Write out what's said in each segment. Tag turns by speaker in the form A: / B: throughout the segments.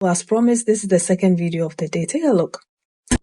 A: Well, as promised, this is the second video of the day. Take a look.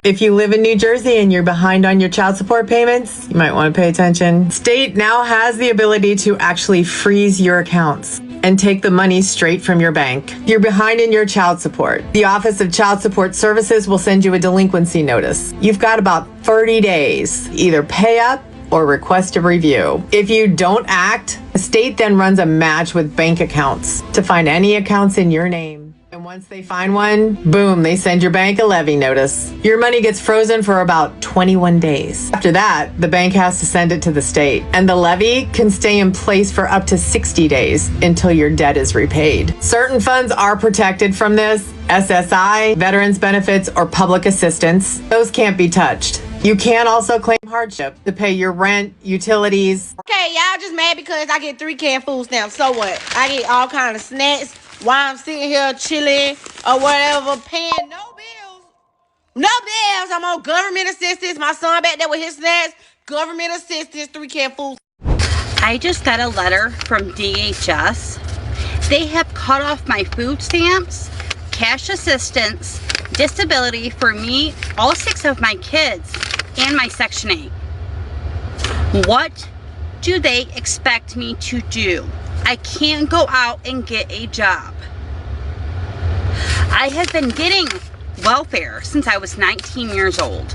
B: If you live in New Jersey and you're behind on your child support payments, you might want to pay attention. State now has the ability to actually freeze your accounts and take the money straight from your bank. You're behind in your child support. The Office of Child Support Services will send you a delinquency notice. You've got about 30 days. Either pay up or request a review. If you don't act, the state then runs a match with bank accounts to find any accounts in your name. And once they find one, boom, they send your bank a levy notice. Your money gets frozen for about 21 days. After that, the bank has to send it to the state, and the levy can stay in place for up to 60 days until your debt is repaid. Certain funds are protected from this: SSI, veterans benefits, or public assistance. Those can't be touched. You can also claim hardship to pay your rent, utilities.
C: Okay, y'all just mad because I get 3 canned food stamps. So what? I get all kind of snacks while I'm sitting here chilling or whatever, paying no bills. No bills. I'm on government assistance. My son back there with his snacks. Government assistance, 3 canned food.
D: I just got a letter from DHS. They have cut off my food stamps, cash assistance, disability for me, all 6 of my kids, and my Section 8. What do they expect me to do? I can't go out and get a job. I have been getting welfare since I was 19 years old.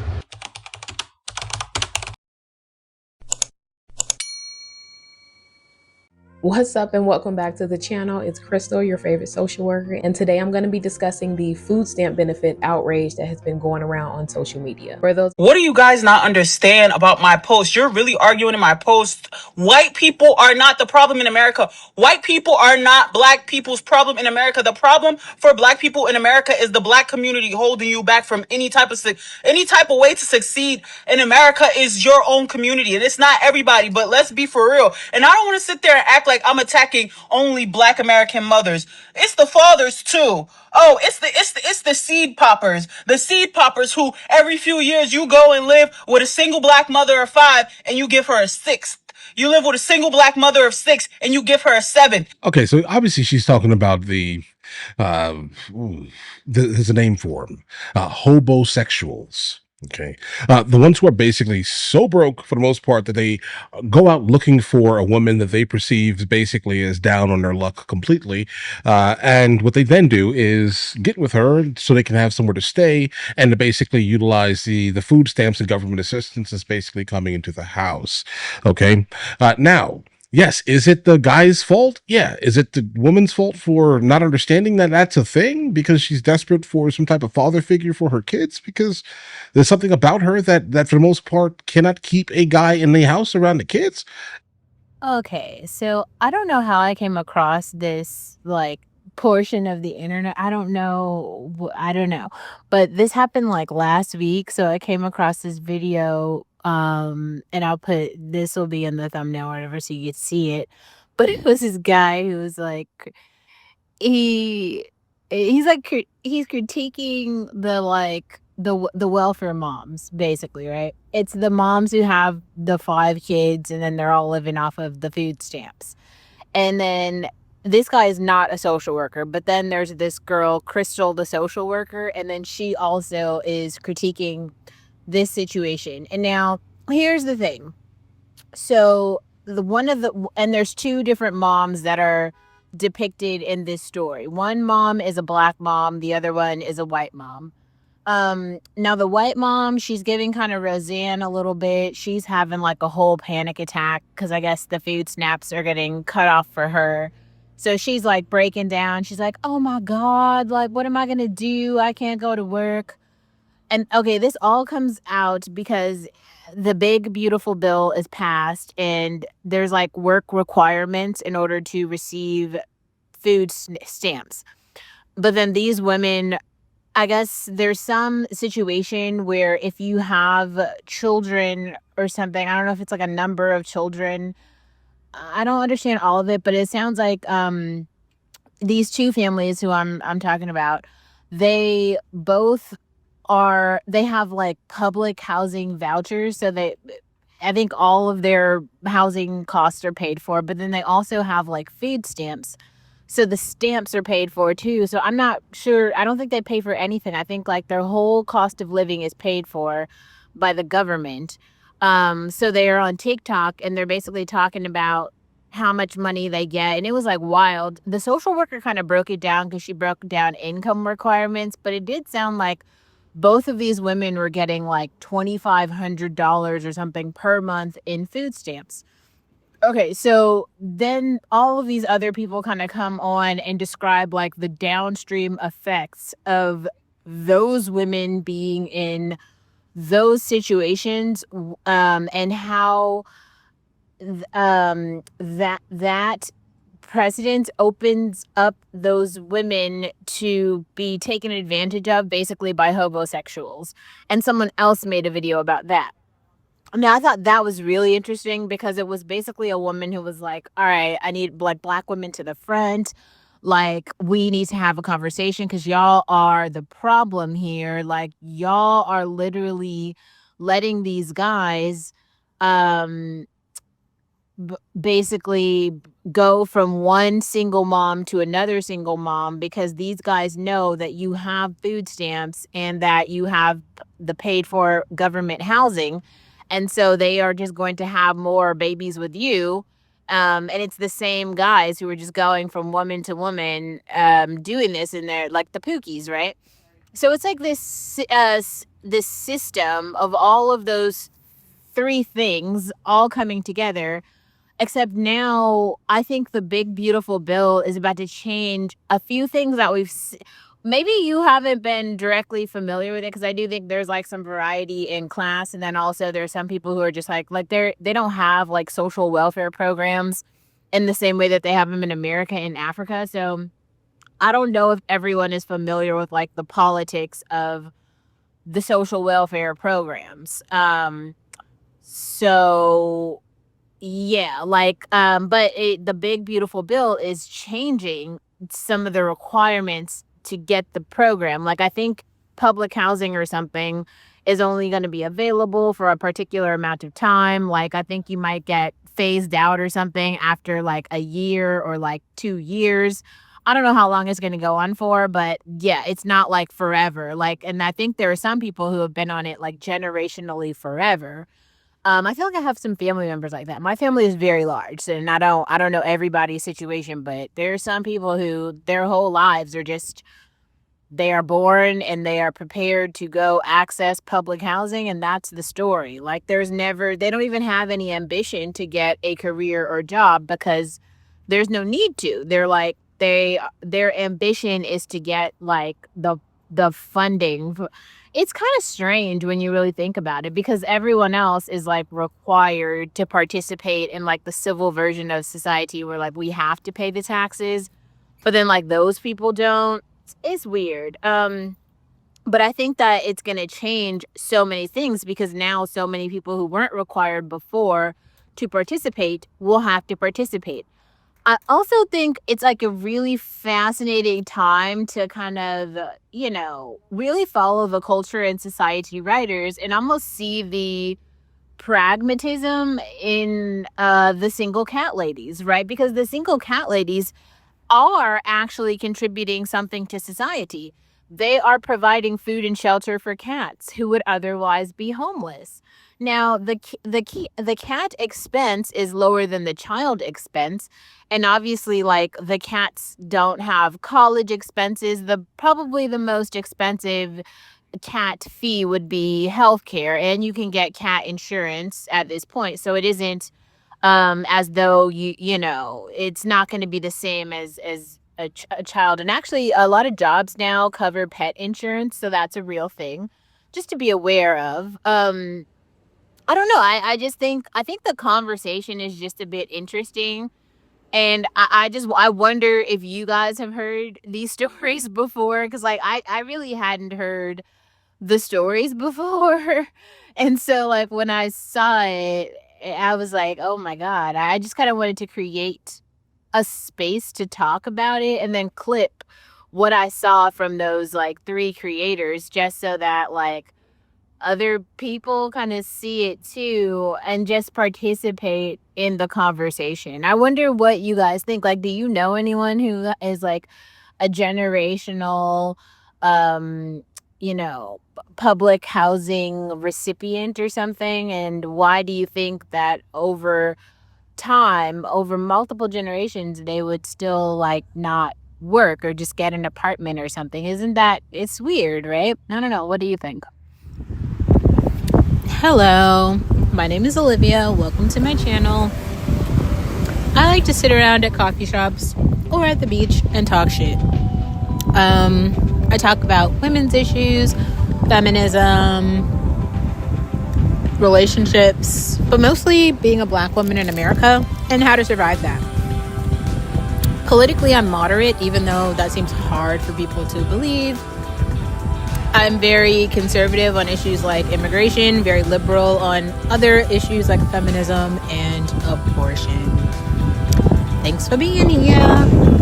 E: What's up and welcome back to the channel. It's Crystal, your favorite social worker, and today I'm going to be discussing the food stamp benefit outrage that has been going around on social media. For those,
F: what do you guys not understand about my post? You're really arguing in my post. White people are not the problem in America. White people are not black people's problem in America. The problem for black people in America is the black community holding you back from any type of way to succeed in America is your own community, and it's not everybody. But let's be for real. And I don't want to sit there and act like I'm attacking only black American mothers. It's the fathers too. Oh, it's the seed poppers who every few years you go and live with a single black mother of 5 and you give her a 6th. You live with a single black mother of 6 and you give her a 7.
G: Okay, so obviously she's talking about there's a name for them, homosexuals. Okay. The ones who are basically so broke for the most part that they go out looking for a woman that they perceive basically as down on their luck completely. And what they then do is get with her so they can have somewhere to stay and to basically utilize the food stamps and government assistance that's basically coming into the house. Okay. Now, yes, is it the guy's fault? Yeah. Is it the woman's fault for not understanding that that's a thing because she's desperate for some type of father figure for her kids? Because there's something about her that for the most part cannot keep a guy in the house around the kids?
H: Okay, so I don't know how I came across this portion of the internet. I don't know. But this happened last week, so I came across this video. And I'll put this will be in the thumbnail or whatever so you can see it. But it was this guy who was he's critiquing the welfare moms, basically, right? It's the moms who have the 5 kids and then they're all living off of the food stamps. And then this guy is not a social worker, but then there's this girl, Crystal, the social worker, and then she also is critiquing this situation. And now here's the thing. So and there's 2 different moms that are depicted in this story. One mom is a black mom, the other one is a white mom. Now the white mom, she's giving kind of Roseanne a little bit. She's having a whole panic attack because I guess the food snaps are getting cut off for her. So she's breaking down. She's like, oh my God, what am I going to do? I can't go to work. And okay, this all comes out because the big, beautiful bill is passed and there's work requirements in order to receive food stamps. But then these women, I guess there's some situation where if you have children or something, I don't know if it's a number of children. I don't understand all of it, but it sounds like these 2 families who I'm talking about, they both have public housing vouchers, so I think all of their housing costs are paid for, but then they also have food stamps. So the stamps are paid for too. So I'm not sure. I don't think they pay for anything. I think like their whole cost of living is paid for by the government. So they are on TikTok and they're basically talking about how much money they get. And it was like wild. The social worker kind of broke it down because she broke down income requirements, but it did sound like both of these women were getting like $2,500 or something per month in food stamps. Okay, so then all of these other people kind of come on and describe like the downstream effects of those women being in those situations, and how that precedent opens up those women to be taken advantage of basically by homosexuals. And someone else made a video about that. Now, I thought that was really interesting because it was basically a woman who was like, all right, I need like black women to the front. Like, we need to have a conversation because y'all are the problem here. Like, y'all are literally letting these guys um basically go from one single mom to another single mom because these guys know that you have food stamps and that you have the paid for government housing. And so they are just going to have more babies with you. And it's the same guys who are just going from woman to woman, doing this, and they're like the Pookies, right? So it's like this system of all of those three things all coming together. Except now, I think the big, beautiful bill is about to change a few things that maybe you haven't been directly familiar with it, because I do think there's like some variety in class. And then also there's some people who are just like they don't have like social welfare programs in the same way that they have them in America and Africa. So I don't know if everyone is familiar with like the politics of the social welfare programs. So yeah, like, but the big beautiful bill is changing some of the requirements to get the program. Like, I think public housing or something is only going to be available for a particular amount of time. Like, I think you might get phased out or something after like a year or like 2 years. I don't know how long it's going to go on for, but yeah, it's not like forever. Like, and I think there are some people who have been on it like generationally forever. I feel like I have some family members like that. My family is very large, and I don't know everybody's situation, but there are some people who their whole lives are just, they are born and they are prepared to go access public housing, and that's the story. Like, they don't even have any ambition to get a career or job because there's no need to. They're like, their ambition is to get like the funding. It's kind of strange when you really think about it, because everyone else is like required to participate in like the civil version of society where like we have to pay the taxes, but then like those people don't. It's weird. But I think that it's going to change so many things, because now so many people who weren't required before to participate will have to participate. I also think it's like a really fascinating time to kind of, really follow the culture and society writers and almost see the pragmatism in the single cat ladies, right? Because the single cat ladies are actually contributing something to society. They are providing food and shelter for cats who would otherwise be homeless. Now, the cat expense is lower than the child expense, and obviously, like, the cats don't have college expenses. Probably the most expensive cat fee would be healthcare, and you can get cat insurance at this point. So it isn't as though it's not going to be the same as a child. And actually, a lot of jobs now cover pet insurance, so that's a real thing, just to be aware of. I don't know. I think the conversation is just a bit interesting, and I wonder if you guys have heard these stories before, because like I really hadn't heard the stories before. And so like when I saw it, I was like, oh my God, I just kind of wanted to create a space to talk about it and then clip what I saw from those like three creators, just so that like other people kind of see it too and just participate in the conversation. I wonder what you guys think. Like, do you know anyone who is like a generational, you know, public housing recipient or something? And why do you think that over time, over multiple generations, they would still like not work or just get an apartment or something? Isn't that, it's weird, right? I don't know. What do you think? Hello, my name is Olivia. Welcome to my channel. I like to sit around at coffee shops or at the beach and talk shit. I talk about women's issues, feminism, relationships, but mostly being a Black woman in America and how to survive that. Politically, I'm moderate, even though that seems hard for people to believe. I'm very conservative on issues like immigration, very liberal on other issues like feminism and abortion. Thanks for being here.